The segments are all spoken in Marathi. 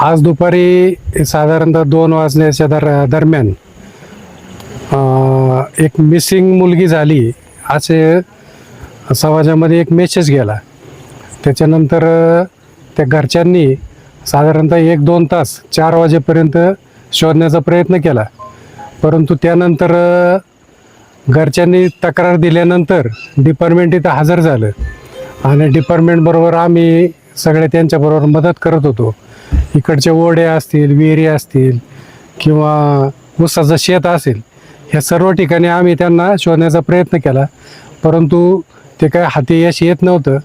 आज दुपारी साधारणतः 2 वाजण्याच्या दरम्यान एक मिसिंग मुलगी झाली असे समाजामध्ये एक मेसेज गेला. त्याच्यानंतर त्या घरच्यांनी साधारणतः 1-2 तास 4 वाजेपर्यंत शोधण्याचा प्रयत्न केला. परंतु त्यानंतर घरच्यांनी तक्रार दिल्यानंतर डिपार्टमेंट इथं हजर झालं आणि डिपार्टमेंटबरोबर आम्ही सगळे त्यांच्याबरोबर मदत करत होतो. इकडचे ओढे असतील, विहिरी असतील किंवा ऊसाचं शेत असेल, ह्या सर्व ठिकाणी आम्ही त्यांना शोधण्याचा प्रयत्न केला. परंतु ते काय हाती यश येत नव्हतं.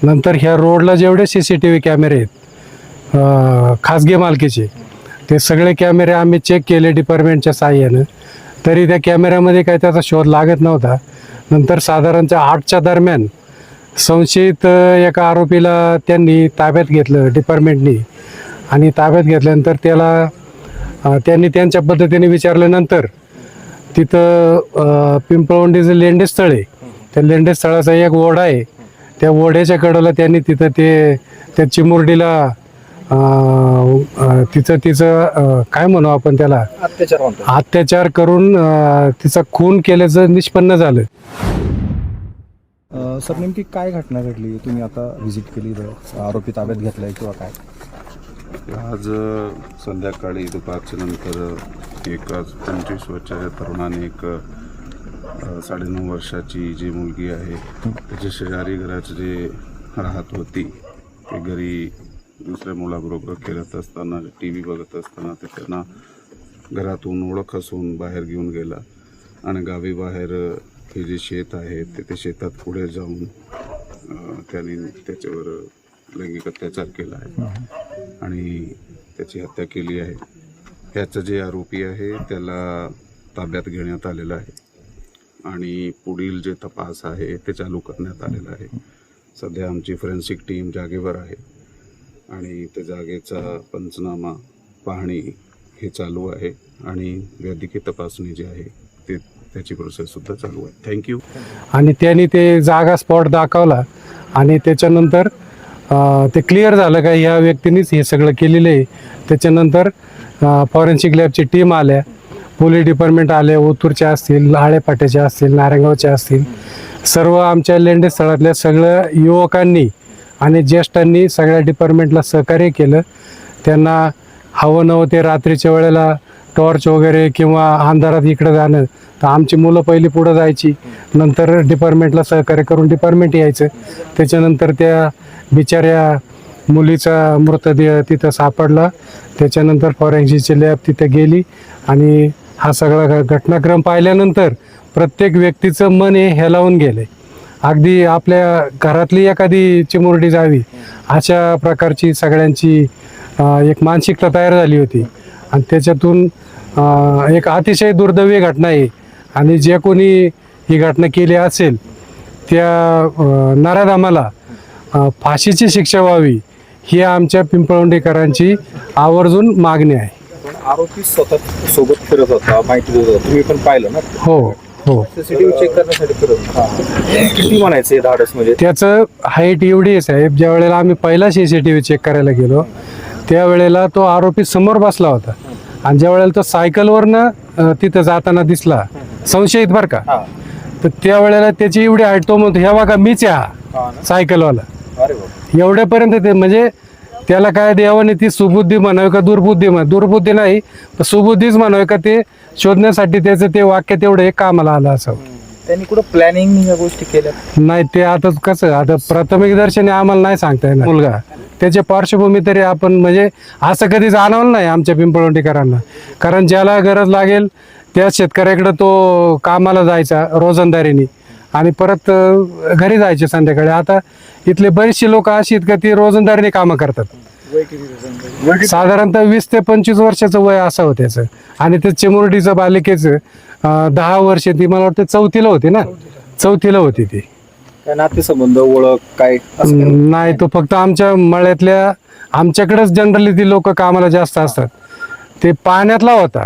नंतर ह्या रोडला जेवढे CCTV कॅमेरे आहेत खाजगी मालकीचे, ते सगळे कॅमेरे आम्ही चेक केले डिपार्टमेंटच्या साहाय्यानं. तरी त्या कॅमेऱ्यामध्ये काही त्याचा शोध लागत नव्हता. नंतर साधारणतः 8च्या दरम्यान संशयित एका आरोपीला त्यांनी ताब्यात घेतलं डिपार्टमेंटनी. आणि ताब्यात घेतल्यानंतर त्यांनी त्यांच्या पद्धतीने विचारल्यानंतर तिथं पिंपळवंडीचं लेंडेस्थळ आहे, त्या लेंडेस्थळाचा एक ओढा आहे. त्या ओढ्याच्या कडेला त्यांनी तिथं त्या चिमुरडीला तिचं काय म्हणू आपण त्याला, अत्याचार करून तिचा खून केल्याचं निष्पन्न झालं. सर नेमकी काय घटना घडली? तुम्ही आता व्हिजिट केली, आरोपी ताब्यात घेतलाय किंवा काय? आज संध्याकाळी दुपारच्या नंतर एक 25 वर्षाच्या तरुणाने एक 9.5 वर्षाची जी मुलगी आहे त्याच्या शेजारी घरात जे राहत होती, ते घरी दुसऱ्या मुलाबरोबर खेळत असताना, TV बघत असताना ते त्यांना घरातून ओळख असून बाहेर घेऊन गेला आणि गावी बाहेर हे जे शेत आहे ते शेतात पुढे जाऊन त्यांनी त्याच्यावर लैंगिक अत्याचार केला आहे आणि त्याची हत्या केली आहे. ह्याचं जे आरोपी आहे त्याला ताब्यात घेण्यात आलेलं आहे आणि पुढील जे तपास आहे ते चालू करण्यात आलेलं आहे. सध्या आमची फॉरेन्सिक टीम जागेवर आहे आणि त्या जागेचा पंचनामा, पाहणी हे चालू आहे आणि वैद्यकीय तपासणी जी आहे ते त्याची प्रोसेससुद्धा चालू आहे. थँक्यू. आणि त्यांनी ते जागा स्पॉट दाखवला आणि त्याच्यानंतर ते क्लिअर झालं का ह्या व्यक्तीनेच हे सगळं केलेलं आहे. त्याच्यानंतर फॉरेन्सिक लॅबची टीम आल्या, पोलीस डिपार्टमेंट आले, ओतूरच्या असतील, आळेपाट्याच्या असतील, नारायणगावच्या असतील, सर्व आमच्या लेंडेस्थळातल्या सगळ्या युवकांनी आणि ज्येष्ठांनी सगळ्या डिपार्टमेंटला सहकार्य केलं. त्यांना हवं नव्हते रात्रीच्या वेळेला टॉर्च वगैरे किंवा अंधारात इकडं जाणं, तर आमची मुलं पहिली पुढं जायची, नंतर डिपार्टमेंटला सहकार्य करून डिपार्टमेंट यायचं. त्याच्यानंतर त्या बिचाऱ्या मुलीचा मृतदेह तिथं सापडला. त्याच्यानंतर फॉरेन्सिकची लॅब तिथं गेली आणि हा सगळा घटनाक्रम पाहिल्यानंतर प्रत्येक व्यक्तीचं मन हे हेलावून गेले. अगदी आपल्या घरातली एखादी चिमुरडी जावी अशा प्रकारची सगळ्यांची एक मानसिकता तयार झाली होती. आणि त्याच्यातून एक अतिशय दुर्दैवी घटना आहे आणि जे कोणी ही घटना केली असेल त्या नराधमाला फाशीची शिक्षा व्हावी ही आमच्या पिंपळवंडीकरांची आवर्जून मागणी आहे. आरोपी स्वतः सोबत फिरत होता, माहिती देत होता, तुम्ही पण पाहिलं ना? हो हो. CCTV चेक करण्यासाठी फिरत होता. किती म्हणायचं धाडस म्हणजे? त्याचं हाईट एवढी आहे साहेब, ज्या वेळेला आम्ही पहिला CCTV चेक करायला गेलो त्यावेळेला तो आरोपी समोर बसला होता आणि ज्या वेळेला तो सायकलवरनं तिथं जाताना दिसला संशयित बरं का, तर त्यावेळेला त्याची एवढी हाईट, तो म्हणतो ह्या बघा मीच आहे सायकलवाला. एवढ्यापर्यंत ते म्हणजे त्याला काय देवाने ती सुबुद्धी म्हणावी का दुर्बुद्धी नाही, सुबुद्धीच म्हणावी का, ते शोधण्यासाठी त्याचं ते वाक्य तेवढं एक कामाला आलं असावं. त्यांनी कुठं प्लॅनिंग या गोष्टी केल्या नाही? ते आता कसं, आता प्राथमिक दर्शनी आम्हाला नाही सांगता येणार. मुलगा त्याची पार्श्वभूमी तरी आपण म्हणजे असं कधी जाणवलं नाही आमच्या पिंपळवंडीकरांना. कारण ज्याला गरज लागेल त्या शेतकऱ्याकडे तो कामाला जायचा रोजंदारीने आणि परत घरी जायचे संध्याकाळी. आता इथले बरेचसे लोक अशी आहेत का ती रोजंदारीने कामं करतात. साधारणतः 20 ते 25 वर्षाचं वय असावं त्याचं. आणि ते चिमुरडीचं बालिकेचं 10 वर्ष, ती मला वाटतं 4थीला होती ना, 4थीला होती ती. नातेसंबंध, ओळख काय नाही? तो फक्त आमच्या मळ्यातल्या, आमच्याकडेच जनरली ती लोक कामाला जास्त असतात, ते पाण्यातला होता.